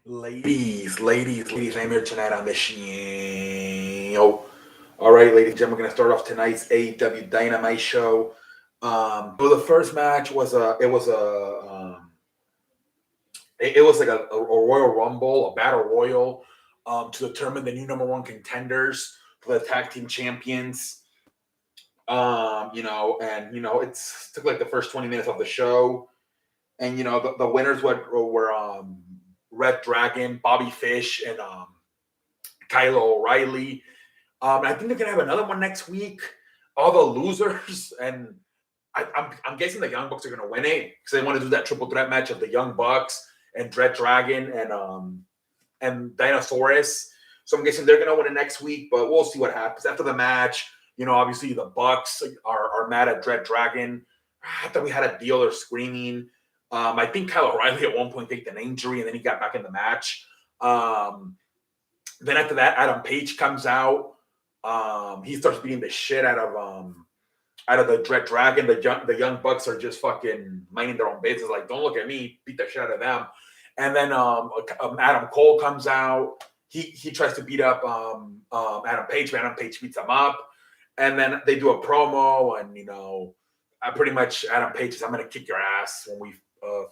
Ladies, I'm here tonight on the show. All right, ladies and gentlemen, we're going to start off tonight's AEW Dynamite show. So the first match was it was like a Royal Rumble, a Battle Royal, to determine the new number one contenders for the tag team champions. It took like the first 20 minutes of the show, and the winners were Red Dragon, Bobby Fish, and Kyle O'Reilly. I think they're gonna have another one next week. All the losers, and I'm guessing the Young Bucks are gonna win it because they want to do that triple threat match of the Young Bucks and Red Dragon and Dinosaurus. So I'm guessing they're gonna win it next week, but we'll see what happens after the match. Obviously the Bucks are mad at Red Dragon. I thought we had a deal. They're screaming. I think Kyle O'Reilly at one point faked an injury, and then he got back in the match. Then after that, Adam Page comes out. He starts beating the shit out of the Red Dragon. The young Bucks are just fucking minding their own business. Like, don't look at me. Beat the shit out of them. And then Adam Cole comes out. He tries to beat up Adam Page, but Adam Page beats him up. And then they do a promo, and pretty much Adam Page says, "I'm going to kick your ass when we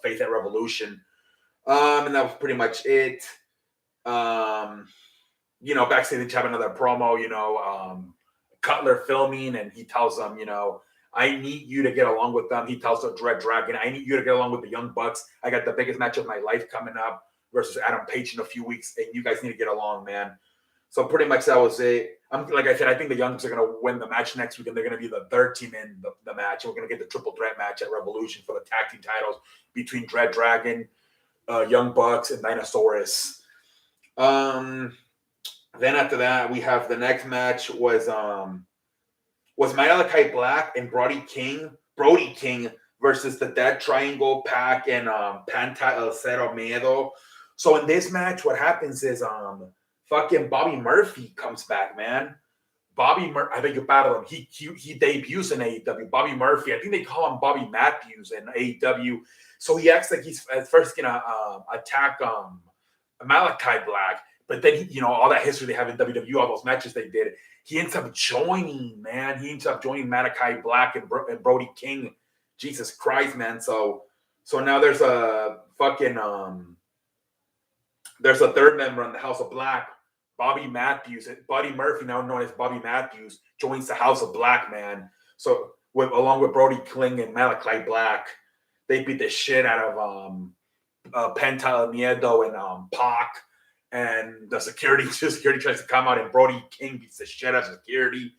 face at Revolution." And that was pretty much it. Backstage they have another promo, Cutler filming, and he tells them, I need you to get along with them. He tells the Red Dragon, I need you to get along with the Young Bucks. I got the biggest match of my life coming up versus Adam Page in a few weeks, and you guys need to get along, man. So pretty much that was it. Like I said, I think the Young Bucks are going to win the match next week, and they're going to be the third team in the match. And we're going to get the triple threat match at Revolution for the tag team titles between Red Dragon, Young Bucks, and Dinosaurus. Then after that, we have the next match was Malachi Black and Brody King versus the Dead Triangle, Pac and Panta El Cero Miedo. So in this match, what happens is fucking Bobby Murphy comes back, man. I think you battle him. He debuts in AEW. Bobby Murphy, I think they call him Bobby Matthews in AEW. So he acts like he's at first gonna attack Malachi Black, but then all that history they have in WWE, all those matches they did, he ends up joining, man. He ends up joining Malachi Black and Brody King. Jesus Christ, man. So now there's a fucking there's a third member in the House of Black. Bobby Matthews, Buddy Murphy, now known as Bobby Matthews, joins the House of Black, man. So along with Brody King and Malachi Black, they beat the shit out of Penta El Miedo and Pac. And the security tries to come out, and Brody King beats the shit out of security.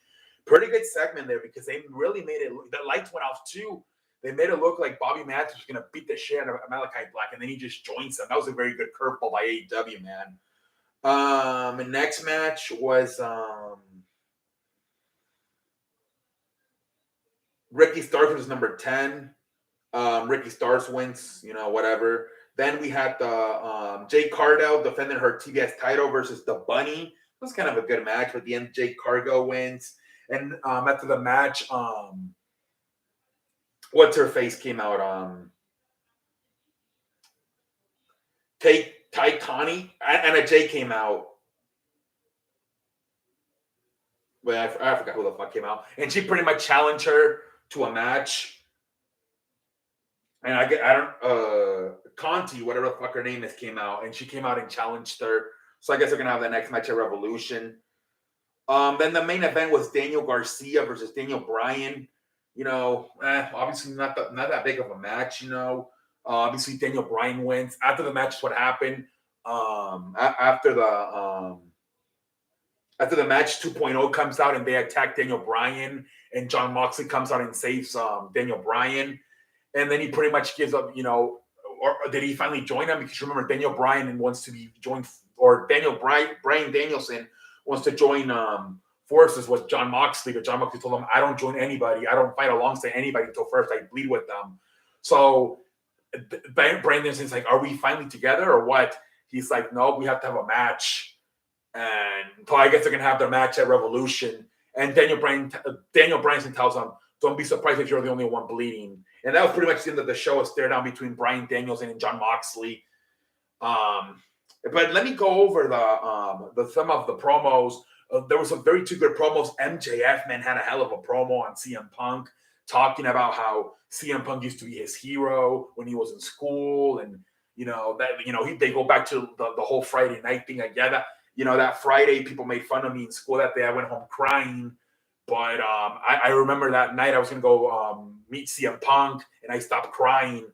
Pretty good segment there because they really made it. The lights went off too. They made it look like Bobby Matthews was going to beat the shit out of Malachi Black, and then he just joins them. That was a very good curveball by AEW, man. The next match was Ricky Starks was number 10. Ricky Starks wins, whatever. Then we had the Jade Cargill defending her TBS title versus the Bunny. It was kind of a good match, but at the end, Jade Cargill wins. And after the match, what's her face came out? Ty Connie and a J came out. Well, I forgot who the fuck came out. And she pretty much challenged her to a match. And Conti, whatever the fuck her name is, came out, and she came out and challenged her. So I guess they're gonna have the next match at Revolution. Then the main event was Daniel Garcia versus Daniel Bryan. Obviously not that big of a match. Obviously Daniel Bryan wins. After the match, what happened? After the match, 2.0 comes out and they attack Daniel Bryan, and Jon Moxley comes out and saves Daniel Bryan. And then he pretty much gives up, or did he finally join them? Because remember, Daniel Bryan wants to be joined, or Bryan Danielson wants to join forces with Jon Moxley, but Jon Moxley told him, I don't join anybody. I don't fight alongside anybody until first I bleed with them. So Bryan Danielson's like, are we finally together or what? He's like, no, we have to have a match. And so I guess they're going to have their match at Revolution. And Daniel Bryanson tells him, don't be surprised if you're the only one bleeding. And that was pretty much the end of the show, a stare down between Bryan Danielson and Jon Moxley. But let me go over the some of the promos. There were some very two good promos. MJF, man, had a hell of a promo on CM Punk, talking about how CM Punk used to be his hero when he was in school, and they go back to the whole Friday night thing. Again, that Friday people made fun of me in school that day. I went home crying, but I remember that night I was gonna go meet CM Punk, and I stopped crying.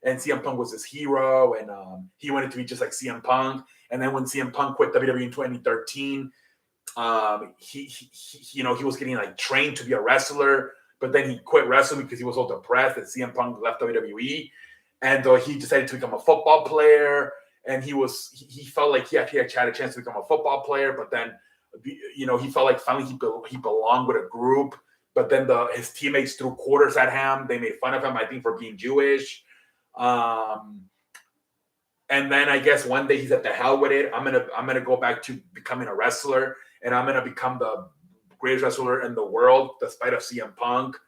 And CM Punk was his hero, and he wanted to be just like CM Punk. And then when CM Punk quit WWE in 2013, he was getting like trained to be a wrestler, but then he quit wrestling because he was so depressed that CM Punk left WWE, and he decided to become a football player. And he felt like he actually had a chance to become a football player, but then he felt like finally he belonged with a group. But then his teammates threw quarters at him. They made fun of him, I think, for being Jewish. And then I guess one day he said, "The hell with it. I'm gonna go back to becoming a wrestler, and I'm gonna become the greatest wrestler in the world, despite of CM Punk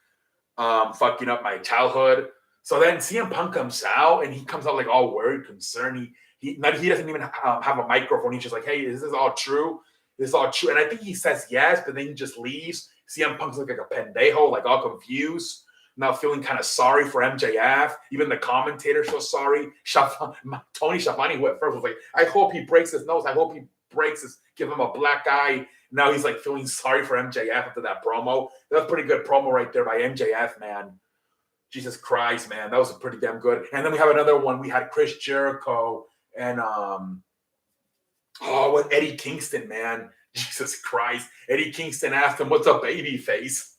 fucking up my childhood." So then CM Punk comes out, and he comes out like all worried, concerned. He doesn't even have a microphone. He's just like, "Hey, is this all true? This is all true?" And I think he says yes, but then he just leaves. CM Punk's like a pendejo, like all confused. Now feeling kind of sorry for MJF. Even the commentators feel sorry. Tony Schiavone, who at first was like, "I hope he breaks his nose. I hope he breaks his, give him a black eye." Now he's like feeling sorry for MJF after that promo. That was a pretty good promo right there by MJF, man. Jesus Christ, man. That was pretty damn good. And then we have another one. We had Chris Jericho and with Eddie Kingston, man. Jesus Christ. Eddie Kingston asked him, "What's a baby face?"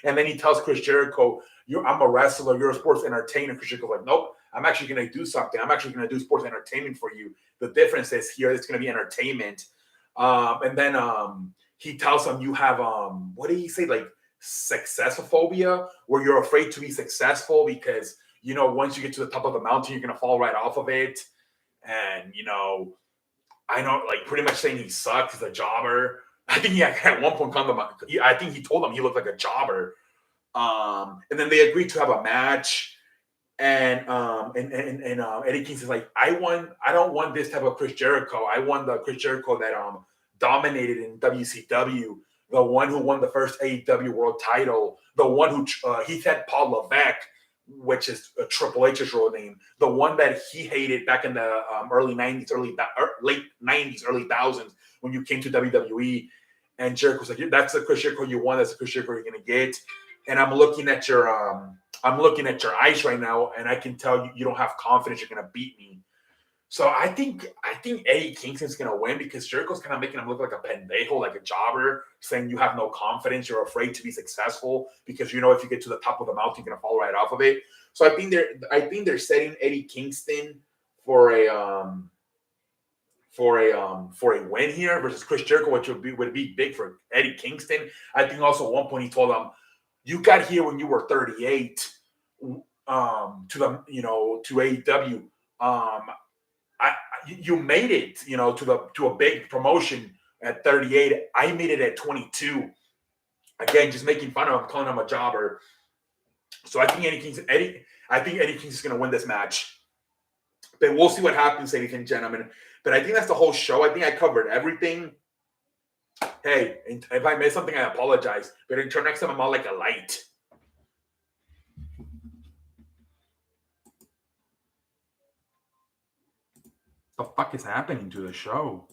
And then he tells Chris Jericho, "I'm a wrestler. You're a sports entertainer." Chris Jericho's like, "Nope, I'm actually going to do something. I'm actually going to do sports entertainment for you. The difference is here, it's going to be entertainment." And then he tells him, "You have, what did he say? Like successophobia, where you're afraid to be successful because, once you get to the top of the mountain, you're going to fall right off of it." And, I know, like pretty much saying he sucks as a jobber. I think he at one point I think he told him he looked like a jobber. And then they agreed to have a match. And Eddie Kingston's like, I don't want this type of Chris Jericho. I want the Chris Jericho that dominated in WCW, the one who won the first AEW world title, the one who he said Paul Levesque, which is Triple H's real name, the one that he hated back in the early 90s, late 90s, early thousands when you came to WWE. And Jericho's like, "That's the Chris Jericho you want. That's the Chris Jericho you're gonna get." And I'm looking at your eyes right now, and I can tell you don't have confidence you're gonna beat me. So I think Eddie Kingston's gonna win because Jericho's kind of making him look like a pendejo, like a jobber, saying you have no confidence, you're afraid to be successful because if you get to the top of the mountain, you're gonna fall right off of it. So I think they're setting Eddie Kingston for a win here versus Chris Jericho, which would be big for Eddie Kingston. I think also at one point he told him, "You got here when you were 38 to AEW. You made it, to a big promotion at 38. I made it at 22." Again, just making fun of him, calling him a jobber. So I think Eddie Kingston's going to win this match. But we'll see what happens, ladies and gentlemen. But I think that's the whole show. I think I covered everything. Hey, if I missed something, I apologize. But until next time, I'm all like a light. The fuck is happening to the show?